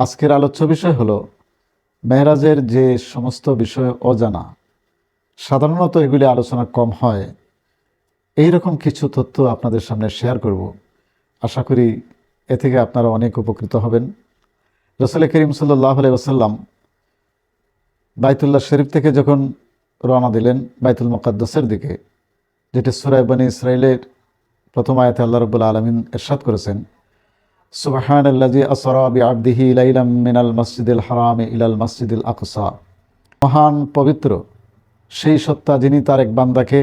আজকের আলোচ্য বিষয় হলো মেরাজের যে সমস্ত বিষয় অজানা, সাধারণত এগুলি আলোচনা কম হয়, এই রকম কিছু তথ্য আপনাদের সামনে শেয়ার করব। আশা করি এ থেকে আপনারা অনেক উপকৃত হবেন। রাসূল করিম সাল্লাল্লাহু আলাইহি ওয়াসাল্লাম বাইতুল্লাহ শরীফ থেকে যখন রওনা দিলেন বাইতুল মুকাদ্দাসের দিকে, যেটি সূরা বনী ইসরাঈলের প্রথম আয়াতে আল্লাহ রাব্বুল আলামিন ইরশাদ করেছেন, সুবহানাল্লাযী আসরা বিআবদিহি লাইলাম মিনাল মাসজিদিল হারামি ইলাল মাসজিদিল আকসা। মহান পবিত্র সেই সত্তা যিনি তার এক বান্দাকে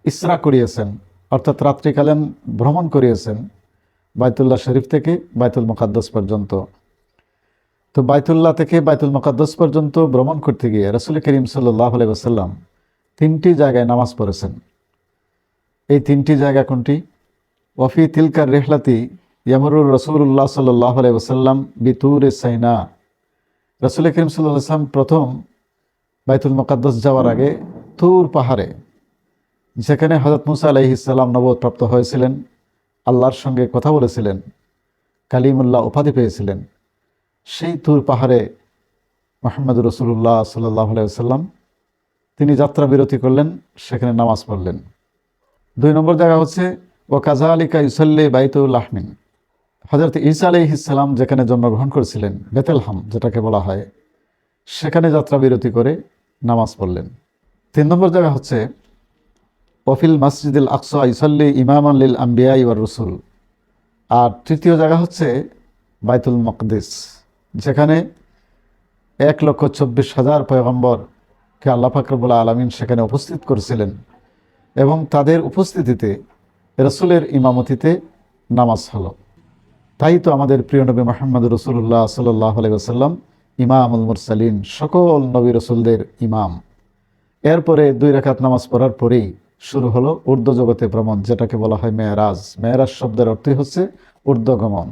ইসরা করিয়েছেন, অর্থাৎ রাত্রিকালীন ভ্রমণ করিয়েছেন বাইতুল্লাহ শরীফ থেকে বাইতুল মুকাদ্দাস পর্যন্ত। তো বাইতুল্লাহ থেকে বাইতুল মুকাদ্দাস পর্যন্ত ভ্রমণ করতে গিয়ে রাসূল করিম সাল্লাল্লাহু আলাইহি ওয়াসাল্লাম তিনটি জায়গায় নামাজ পড়েছেন। এই তিনটি জায়গা কোনটি? ওয়াফি তিলকার রেহলাতি ইয়ামরুর রাসূলুল্লাহ সাল্লাল্লাহু আলাইহি ওয়াসাল্লাম বিতুর সাইনা। রাসূল করিম সাল্লাল্লাহু আলাইহি ওয়াসাল্লাম প্রথম বাইতুল মুকাদ্দাস যাওয়ার আগে তুর পাহাড়ে, যেখানে হযরত মুসা আলাইহিস সালাম নবুয়ত প্রাপ্ত হয়েছিলেন, আল্লাহর সঙ্গে কথা বলেছিলেন, কালিমুল্লাহ উপাধি পেয়েছিলেন, সেই তুর পাহাড়ে মুহাম্মদ রাসূলুল্লাহ সাল্লাল্লাহু আলাইহি ওয়াসাল্লাম তিনি যাত্রা বিরতি করলেন, সেখানে নামাজ পড়লেন। 2 নম্বর জায়গা হচ্ছে ও কাযালিকা ইউসাল্লি বাইতুল লাহমিন। হযরত ঈসা আলাইহিস সালাম যেখানে জন্মগ্রহণ করেছিলেন, বেতেলহাম যেটাকে বলা হয়, সেখানে যাত্রা বিরতি করে নামাজ পড়লেন। 3 নম্বর জায়গা হচ্ছে ওফিল মসজিদুল আকসা ইউসাল্লি ইমামান লিল আম্বিয়া ওয়ার রসুল। আর 3য় জায়গা হচ্ছে বাইতুল মকদিস, যেখানে 1,24,000 পয়গম্বরকে আল্লাহ পাক রব্বুল আলামিন সেখানে উপস্থিত করেছিলেন এবং তাদের উপস্থিতিতে রাসূলের ইমামতিতে নামাজ হলো। তাই তো আমাদের প্রিয় নবী মুহাম্মদ রাসূলুল্লাহ সাল্লাল্লাহু আলাইহি ওয়াসাল্লাম ইমামুল মুরসালিন, সকল নবী রাসূলদের ইমাম। এরপরে 2 রাকাত নামাজ পড়ার পরেই শুরু হলো ঊর্ধ্ব জগতে ভ্রমণ, যেটাকে বলা হয় মেরাজ। মেরাজ শব্দের অর্থই হচ্ছে ঊর্ধ্বগমন।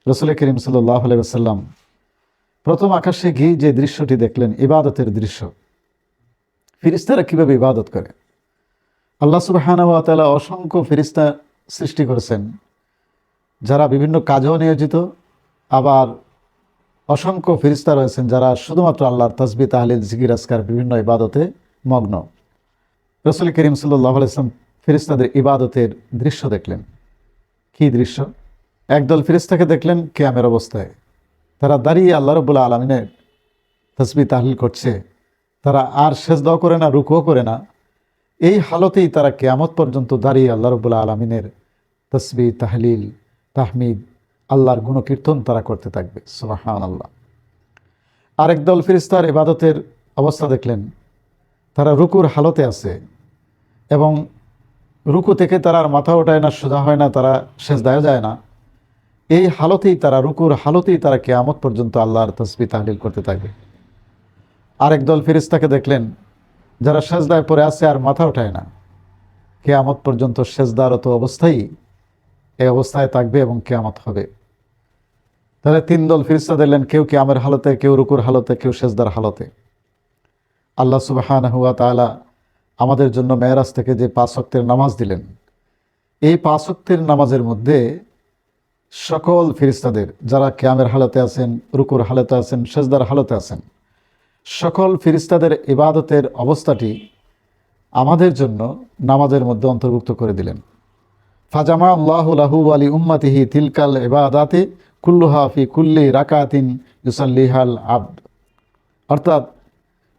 রাসূল করিম সাল্লাল্লাহু আলাইহি ওয়াসাল্লাম প্রথম আকাশে গিয়ে যে দৃশ্যটি দেখলেন, ইবাদতের দৃশ্য। ফেরেশতারা কিভাবে ইবাদত করে? আল্লাহ সুবহানাহু ওয়া তাআলা অসংখ্য ফেরেশতা সৃষ্টি করেছেন, যারা বিভিন্ন কাজেও নিয়োজিত। আবার অসংখ্য ফেরেশতা রয়েছেন যারা শুধুমাত্র আল্লাহর তাসবিহ, তাহলিল, জিকির, আজকার, বিভিন্ন ইবাদতে মগ্ন। রাসূল করিম সাল্লাল্লাহু আলাইহি ওয়াসাল্লাম ফেরেশতাদের ইবাদতের দৃশ্য দেখলেন। কি দৃশ্য? একদল ফেরেশতাকে দেখলেন কিয়ামের অবস্থায়, তারা দাঁড়িয়ে আল্লাহ রাব্বুল আলামিনের তাসবিহ তাহলিল করছে। তারা আর সেজদাও করে না, রুকুও করে না। এই হালতেই তারা কিয়ামত পর্যন্ত দাঁড়িয়ে আল্লাহ রাব্বুল আলামিনের তাসবিহ, তাহলিল, তাহমিদ, আল্লাহর গুণকীর্তন তারা করতে থাকবে। সুবহানাল্লাহ। আরেক দল ফেরেশতার ইবাদতের অবস্থা দেখলেন, তারা রুকুর হালতে আছে এবং রুকু থেকে তারা আর মাথা ওঠায় না, সোজা হয় না, তারা সেজদায় যায় না। এই হালতেই তারা, রুকুর হালতেই তারা কিয়ামত পর্যন্ত আল্লাহর তাসবিহ তাহলিল করতে থাকবে। আরেক দল ফেরেশতাকে দেখলেন, যারা সেজদায় পড়ে আছে আর মাথা ওঠায় না, কিয়ামত পর্যন্ত সেজদারত অবস্থায় এই অবস্থায় থাকবে এবং কিয়ামত হবে। তাহলে 3 দল ফেরেশতা দেখলেন, কেউ কিয়ামের হালতে, কেউ রুকুর হালতে, কেউ সেজদার হালতে। আল্লাহ সুবহানাহু ওয়া তাআলা আমাদের জন্য মেরাজ থেকে যে 5 ওয়াক্তের নামাজ দিলেন, এই 5 ওয়াক্তের নামাজের মধ্যে সকল ফেরেশতাদের, যারা কিয়ামের হালতে আছেন, রুকুর হালতে আছেন, সেজদার হালতে আছেন, সকল ফেরেশতাদের ইবাদতের অবস্থাটি আমাদের জন্য নামাজের মধ্যে অন্তর্ভুক্ত করে দিলেন। ফাজামা আল্লাহু লাহু ওয়া লি উম্মতিহি তিলকাল ইবাদাতি কুল্লুহা ফি কুল্লি রাকাতিন ইউসাল্লিহাল আবদ। অর্থাৎ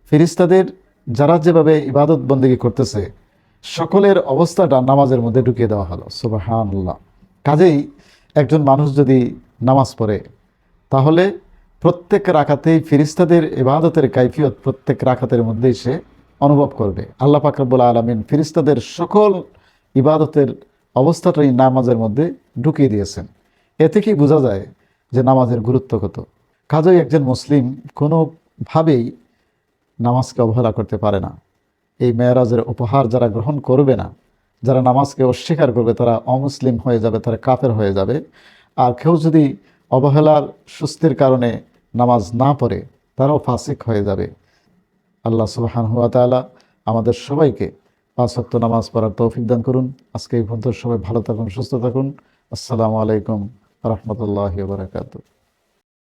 ফেরেশতাদের যারা যেভাবে ইবাদত বন্দেগী করতেছে, সকলের অবস্থাটা নামাজের মধ্যে ঢুকিয়ে দেওয়া হলো। সুবহানাল্লাহ। কাজেই একজন মানুষ যদি নামাজ পড়ে, তাহলে প্রত্যেক রাকাতেই ফেরেশতাদের ইবাদতের কাইফিয়ত প্রত্যেক রাকাতের মধ্যেই সে অনুভব করবে। আল্লাহ পাক রব্বুল আলামিন ফেরেশতাদের সকল ইবাদতের অবস্থাটাই নামাজের মধ্যে ঢুকিয়ে দিয়েছেন। এ থেকেই বোঝা যায় যে নামাজের গুরুত্ব কত। কাজেই একজন মুসলিম কোনোভাবেই নামাজকে অবহেলা করতে পারে না। এই মেরাজের উপহার যারা গ্রহণ করবে না, যারা নামাজকে অস্বীকার করবে, তারা অমুসলিম হয়ে যাবে, তারা কাফের হয়ে যাবে। আর কেউ যদি অবহেলার সুস্থির কারণে নামাজ না পড়ে, তারাও ফাসিক হয়ে যাবে। আল্লাহ সুবহানাহু ওয়া তাআলা আমাদের সবাইকে 5 ওয়াক্ত নামাজ পড়ার তৌফিক দান করুন। আজকে এই পর্যন্ত সবাই ভালো থাকুন, সুস্থ থাকুন। আসসালামু আলাইকুম ওয়া রাহমাতুল্লাহি ওয়া বারাকাতুহু।